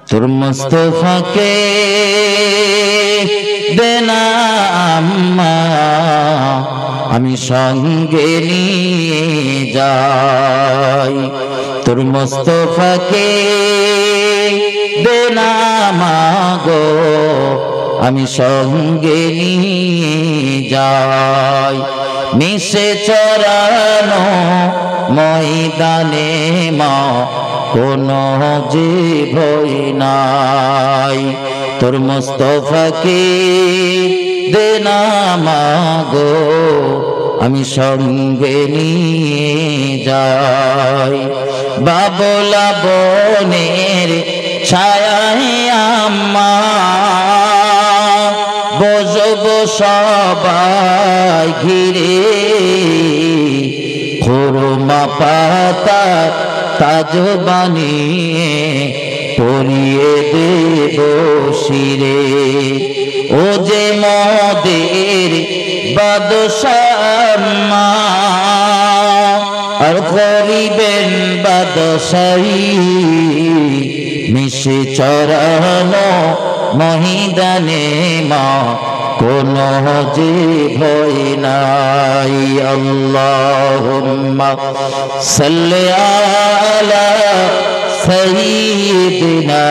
তোর মুস্তাফাকে দেনা আম্মা আমি সঙ্গে নিয়ে যাই। তোর মুস্তাফাকে দেনা মাগো আমি সঙ্গে নিয়ে যাই। মিশে চরানো ময়দানে মা কোনো যে ভয় নাই। তোর মুস্তাফাকে দেনা মাগো আমি সঙ্গে নিয়ে যাই। বাবলা বনের ছায়ায় আম্মা বসব সবাই ঘিরে, খুরমা পাতা তাজ বানিয়ে পরিয়ে দেব শিরে। ও যে মদের বাদশাহ আর করিবেন বাদশাহী, মিশে চরানো ময়দানে মা কোনো যে ভয় নাই। আল্লাহুম্মা সাল্লি আলা সাইয়্যিদিনা